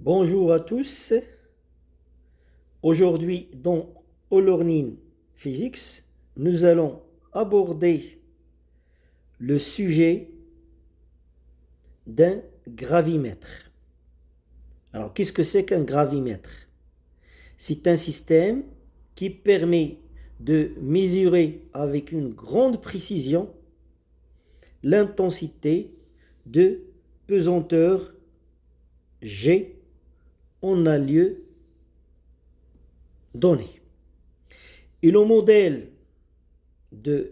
Bonjour à tous. Aujourd'hui, dans e-learning physics, nous allons aborder le sujet d'un gravimètre. Alors, qu'est-ce que c'est qu'un gravimètre? C'est un système qui permet de mesurer avec une grande précision l'intensité de pesanteur G en un lieu donné. Et le modèle de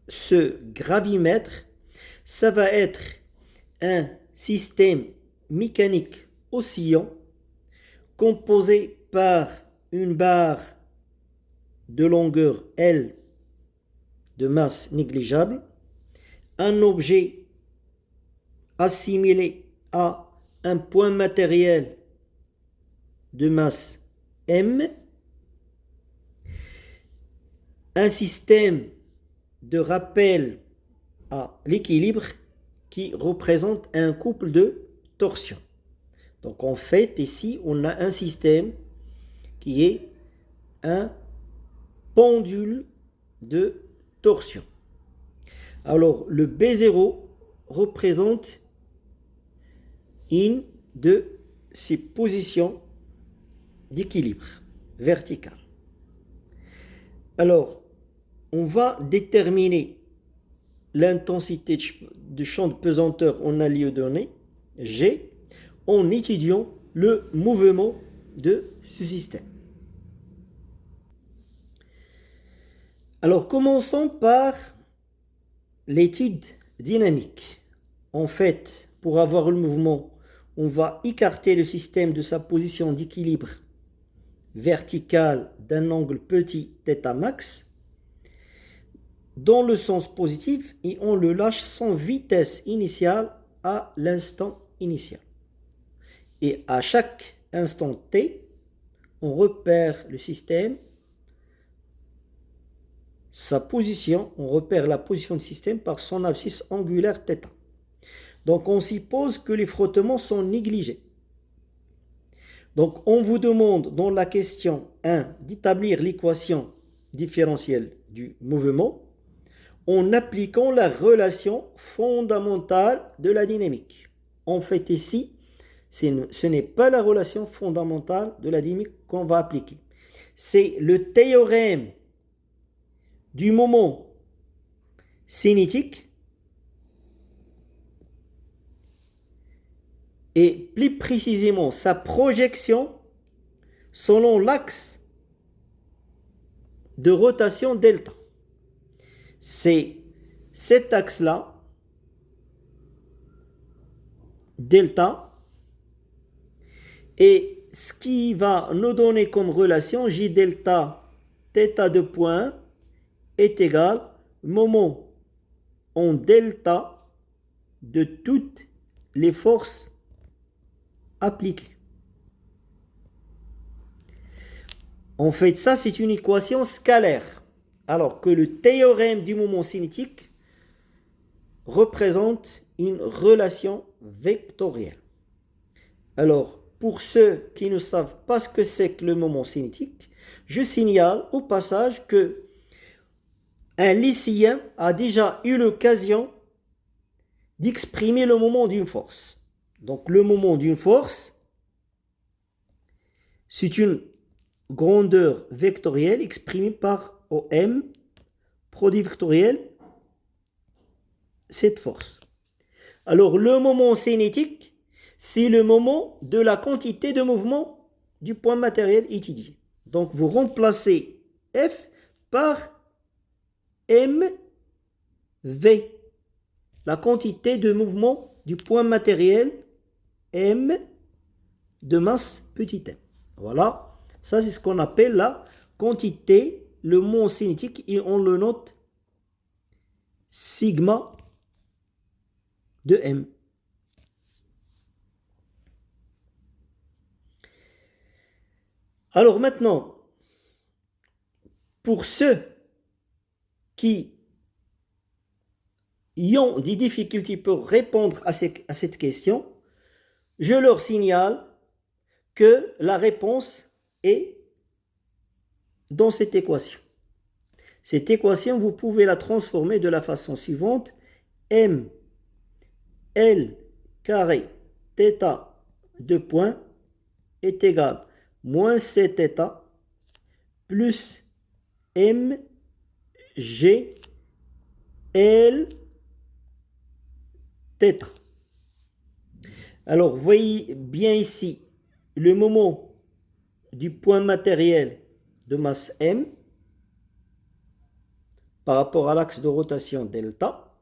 ce gravimètre, ça va être un système mécanique oscillant composé par une barre de longueur L de masse négligeable, un objet assimilé à un point matériel de masse M, un système de rappel à l'équilibre qui représente un couple de torsion. Donc en fait, ici, on a un système qui est un pendule de torsion. Alors le B0 représente une de ces positions d'équilibre vertical. Alors, on va déterminer l'intensité du champ de pesanteur en un lieu donné, G, en étudiant le mouvement de ce système. Alors, commençons par l'étude dynamique. En fait, pour avoir le mouvement, on va écarter le système de sa position d'équilibre vertical d'un angle petit θ max dans le sens positif et on le lâche sans vitesse initiale à l'instant initial. Et à chaque instant t, on repère le système, sa position, on repère la position du système par son abscisse angulaire θ. Donc on suppose que les frottements sont négligés. Donc on vous demande dans la question 1 d'établir l'équation différentielle du mouvement en appliquant la relation fondamentale de la dynamique. En fait ici, ce n'est pas la relation fondamentale de la dynamique qu'on va appliquer. C'est le théorème du moment cinétique et plus précisément sa projection selon l'axe de rotation delta. C'est cet axe-là, delta, et ce qui va nous donner comme relation J delta θ de point est égal moment en delta de toutes les forces appliquées. En fait, ça, c'est une équation scalaire, alors que le théorème du moment cinétique représente une relation vectorielle. Alors, pour ceux qui ne savent pas ce que c'est que le moment cinétique, je signale au passage que un lycéen a déjà eu l'occasion d'exprimer le moment d'une force. Donc, le moment d'une force, c'est une grandeur vectorielle exprimée par OM, produit vectoriel, cette force. Alors, le moment cinétique, c'est le moment de la quantité de mouvement du point matériel étudié. Donc, vous remplacez F par mv, la quantité de mouvement du point matériel m de masse petit m. Voilà, ça c'est ce qu'on appelle la quantité, le moment cinétique, et on le note sigma de m. Alors maintenant, pour ceux qui ont des difficultés pour répondre à cette question, je leur signale que la réponse est dans cette équation. Cette équation, vous pouvez la transformer de la façon suivante. M L carré θ de point est égal moins Cθ plus M G L θ. Alors, voyez bien ici le moment du point matériel de masse M par rapport à l'axe de rotation delta.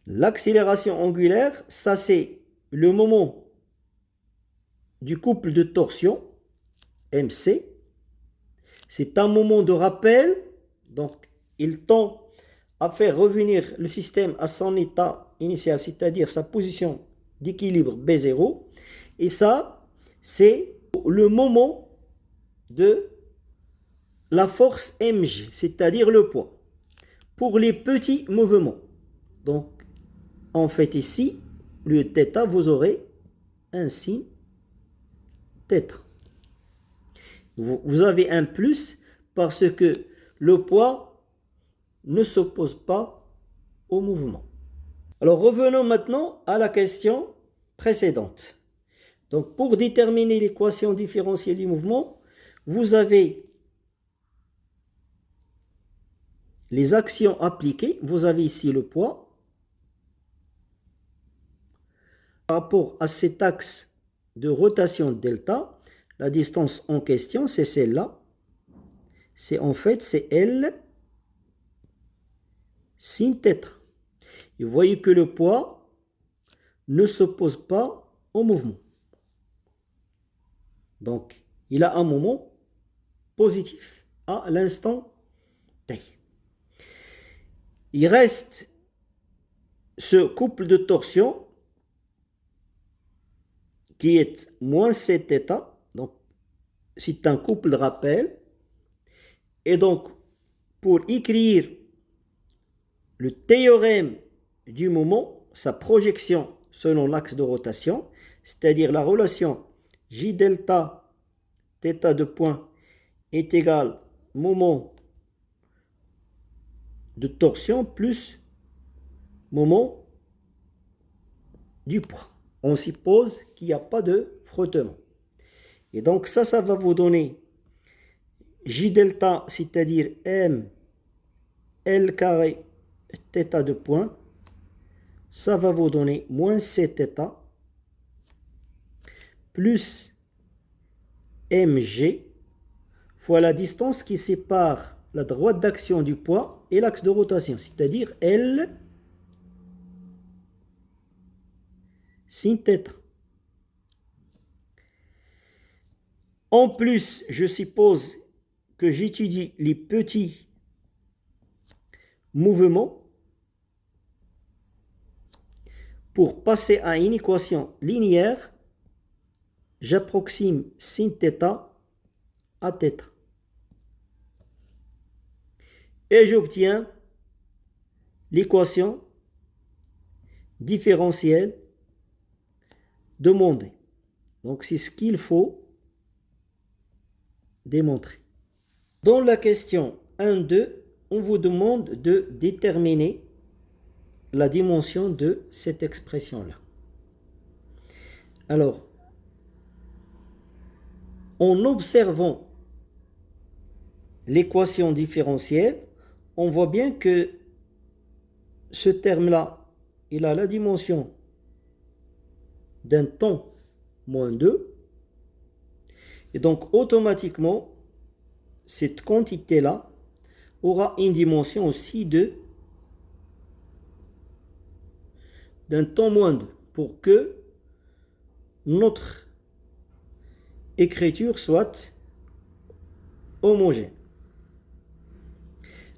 L'accélération angulaire, ça c'est le moment du couple de torsion, MC. C'est un moment de rappel, donc il tend à faire revenir le système à son état initial, c'est-à-dire sa position d'équilibre B0. Et ça, c'est le moment de la force mg, c'est-à-dire le poids, pour les petits mouvements. Donc, en fait, ici, le θ, vous aurez un signe θ. Vous avez un plus parce que le poids ne s'oppose pas au mouvement. Alors, revenons maintenant à la question précédente. Donc, pour déterminer l'équation différentielle du mouvement, vous avez les actions appliquées. Vous avez ici le poids. Par rapport à cet axe de rotation delta, la distance en question, c'est celle-là. C'est L sin θ. Et vous voyez que le poids ne s'oppose pas au mouvement. Donc, il a un moment positif à l'instant T. Il reste ce couple de torsion qui est moins Cθ. Donc, c'est un couple de rappel. Et donc, pour écrire le théorème du moment, sa projection selon l'axe de rotation, c'est-à-dire la relation J delta θ de point est égal moment de torsion plus moment du poids. On suppose qu'il n'y a pas de frottement. Et donc ça va vous donner J delta, c'est-à-dire M L carré θ de point. Ça va vous donner moins Cθ plus mg fois la distance qui sépare la droite d'action du poids et l'axe de rotation, c'est-à-dire L sin θ. En plus, je suppose que j'étudie les petits mouvements pour passer à une équation linéaire. J'approxime sin θ à θ. Et j'obtiens l'équation différentielle demandée. Donc c'est ce qu'il faut démontrer. Dans la question 1-2, on vous demande de déterminer la dimension de cette expression-là. Alors, en observant l'équation différentielle, on voit bien que ce terme-là, il a la dimension d'un temps moins 2. Et donc, automatiquement, cette quantité-là aura une dimension aussi d'un temps moins 2 pour que notre écriture soit homogène.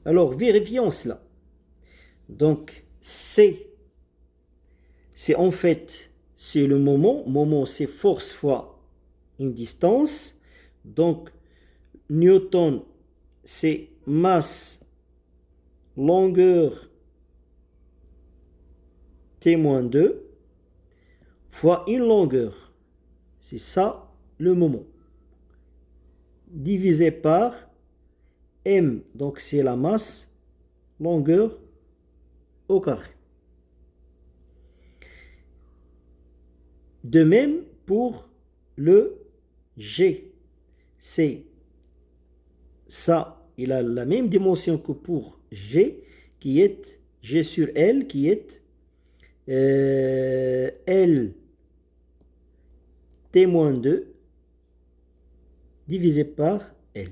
Alors, vérifions cela. Donc, c'est en fait, c'est le moment. Moment, c'est force fois une distance. Donc, Newton, c'est masse, longueur, T-2, fois une longueur. C'est ça, le moment, divisé par m, donc c'est la masse, longueur au carré. De même pour le G, c'est ça, il a la même dimension que pour G, qui est G sur L, qui est L T-2 divisé par L.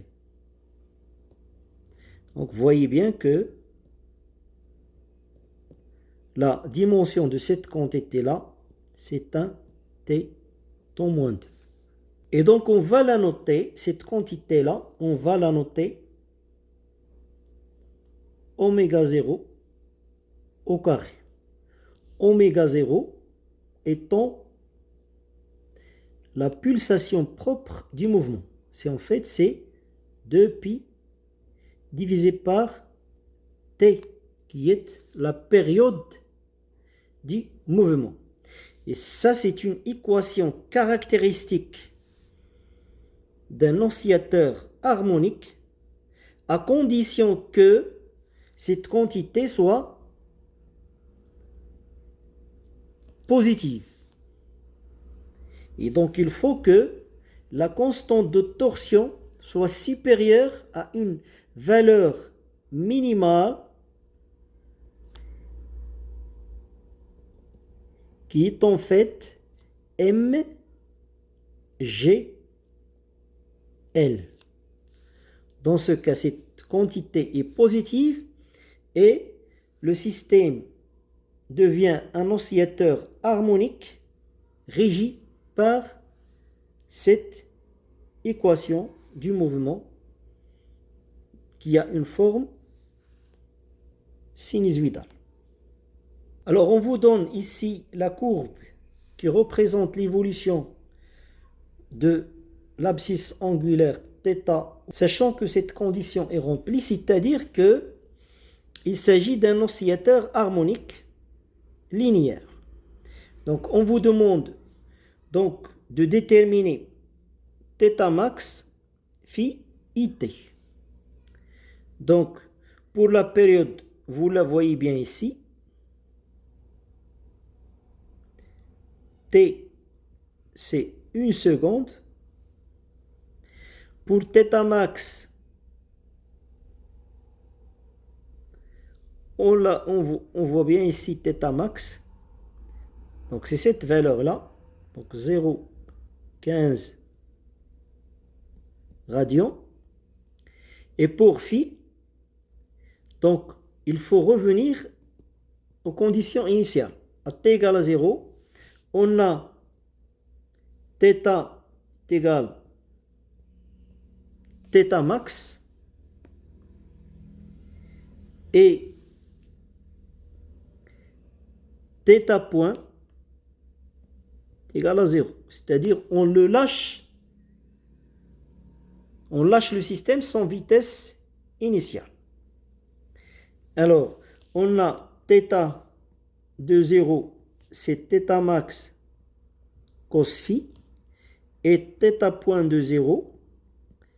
Donc, vous voyez bien que la dimension de cette quantité-là, c'est un T-2. Et donc, on va la noter, cette quantité-là, on va la noter oméga 0 au carré. Oméga 0 étant la pulsation propre du mouvement. C'est en fait, c'est 2pi divisé par t, qui est la période du mouvement. Et ça, c'est une équation caractéristique d'un oscillateur harmonique à condition que cette quantité soit positive. Et donc, il faut que la constante de torsion soit supérieure à une valeur minimale qui est en fait mgl. Dans ce cas, cette quantité est positive et le système devient un oscillateur harmonique régi par cette équation du mouvement qui a une forme sinusoïdale. Alors, on vous donne ici la courbe qui représente l'évolution de l'abscisse angulaire θ, sachant que cette condition est remplie, c'est-à-dire que il s'agit d'un oscillateur harmonique linéaire. Donc, on vous demande donc de déterminer θ max phi it. Donc, pour la période, vous la voyez bien ici. T, c'est 1 seconde. Pour θ max, on voit bien ici θ max. Donc, c'est cette valeur-là. Donc, 0,15 radians. Et pour phi, donc, il faut revenir aux conditions initiales. À t égale à 0, on a θ égale θ max et θ point égale à 0. C'est-à-dire on lâche le système sans vitesse initiale. Alors, on a θ de 0, c'est θ max cos phi, et θ point de 0,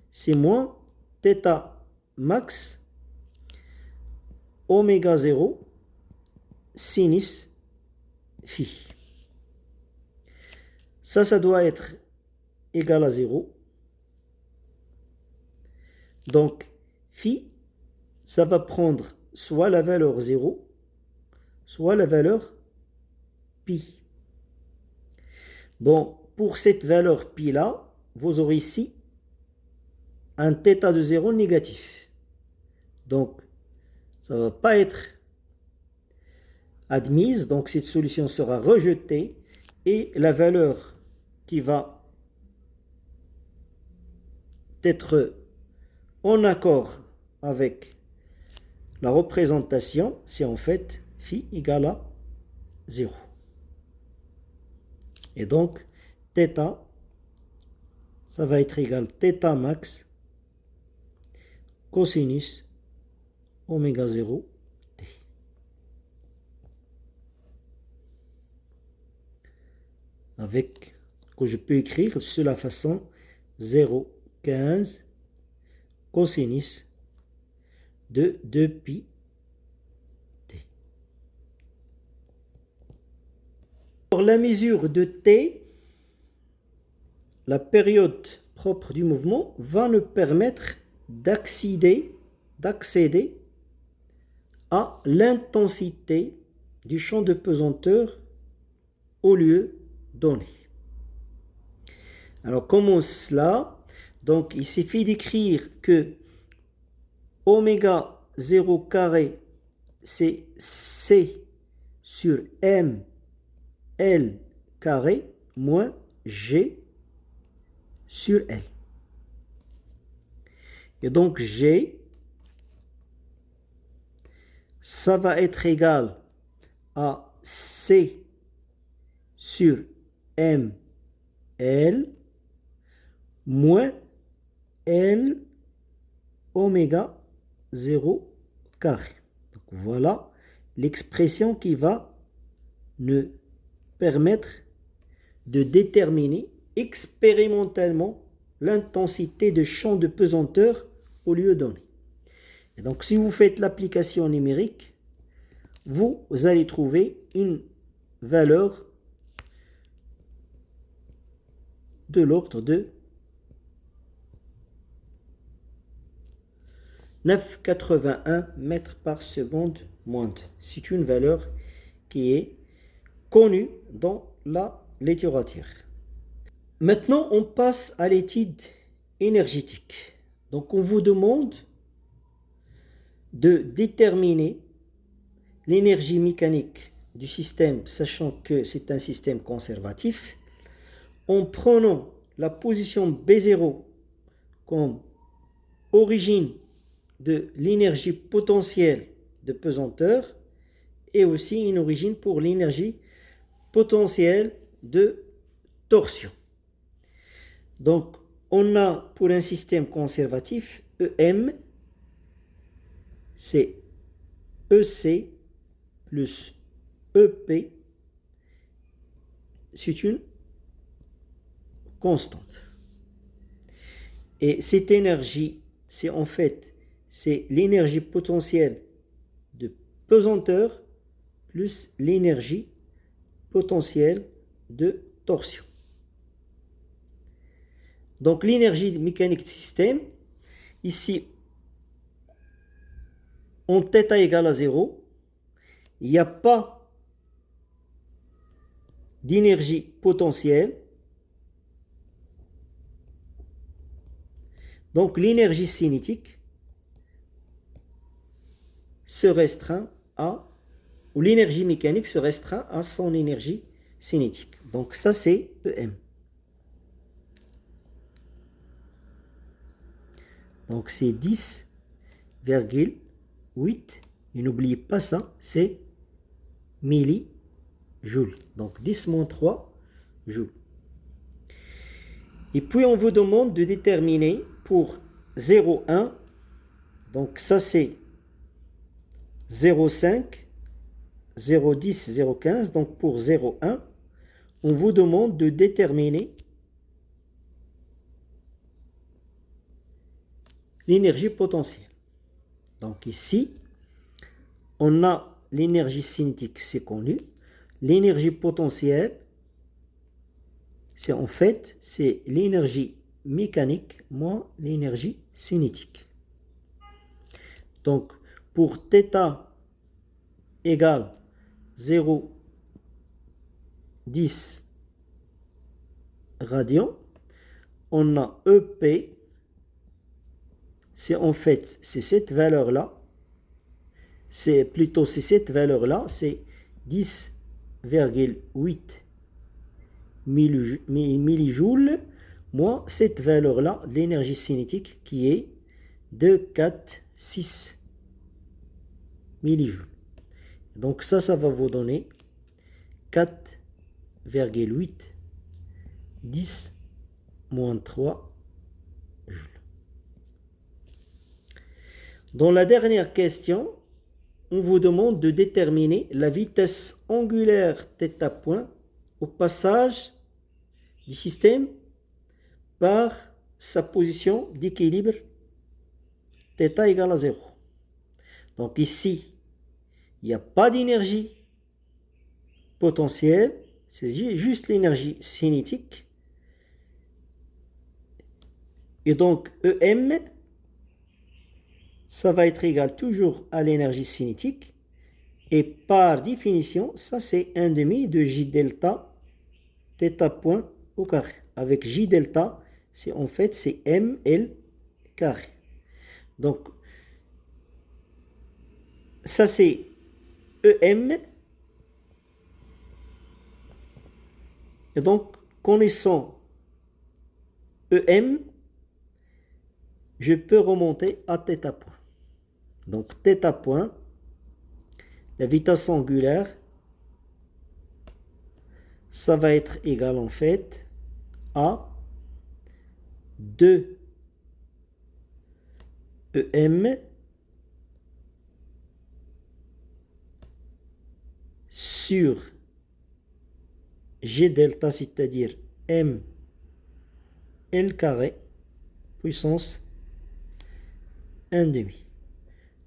c'est moins θ max oméga 0 sinus phi. Ça doit être égal à 0. Donc, phi, ça va prendre soit la valeur 0, soit la valeur pi. Bon, pour cette valeur pi là, vous aurez ici un θ de 0 négatif. Donc, ça ne va pas être admise. Donc, cette solution sera rejetée et la valeur qui va être en accord avec la représentation, c'est en fait phi égale à 0. Et donc, θ, ça va être égal θ max cosinus oméga 0 t. Avec que je peux écrire de la façon 0,15 cosinus de 2pi t. Pour la mesure de t, la période propre du mouvement va nous permettre d'accéder à l'intensité du champ de pesanteur au lieu donné. Alors comment cela? Donc il suffit d'écrire que oméga 0 carré c'est C sur M L carré moins G sur L. Et donc G, ça va être égal à C sur M L moins L oméga 0 carré. Donc voilà l'expression qui va nous permettre de déterminer expérimentalement l'intensité de champ de pesanteur au lieu donné. Et donc si vous faites l'application numérique, vous allez trouver une valeur de l'ordre de 9,81 mètres par seconde moindre. C'est une valeur qui est connue dans la littérature. Maintenant, on passe à l'étude énergétique. Donc, on vous demande de déterminer l'énergie mécanique du système, sachant que c'est un système conservatif, en prenant la position B0 comme origine de l'énergie potentielle de pesanteur et aussi une origine pour l'énergie potentielle de torsion. Donc, on a pour un système conservatif EM, c'est EC plus EP, c'est une constante. Et cette énergie, c'est l'énergie potentielle de pesanteur plus l'énergie potentielle de torsion. Donc l'énergie mécanique du système, ici, en θ égale à 0, il n'y a pas d'énergie potentielle. Donc l'énergie cinétique se restreint ou l'énergie mécanique se restreint à son énergie cinétique. Donc ça c'est EM. Donc c'est 10,8, et n'oubliez pas ça, c'est millijoules. Donc 10-3 joules. Et puis on vous demande de déterminer pour 0,1, donc ça c'est 0,5, 0,10, 0,15, donc pour 0,1, on vous demande de déterminer l'énergie potentielle. Donc ici, on a l'énergie cinétique, c'est connu. L'énergie potentielle, c'est l'énergie mécanique moins l'énergie cinétique. Donc, pour θ égale 0,10 radians, on a EP, c'est cette valeur-là, c'est cette valeur-là, c'est 10,8 millijoules, moins cette valeur-là, l'énergie cinétique, qui est 2,46 millijoules. Donc ça va vous donner 4,8 10 moins 3 joules. Dans la dernière question, on vous demande de déterminer la vitesse angulaire θ point au passage du système par sa position d'équilibre θ égale à 0. Donc ici, il n'y a pas d'énergie potentielle, c'est juste l'énergie cinétique. Et donc EM, ça va être égal toujours à l'énergie cinétique. Et par définition, ça c'est 1 demi de J delta θ point au carré. Avec J delta, c'est en fait c'est ML carré. Donc ça c'est EM. Et donc connaissant EM, je peux remonter à θ point. Donc θ point, la vitesse angulaire, ça va être égal en fait à 2 EM sur G delta, c'est-à-dire M L carré puissance 1 demi.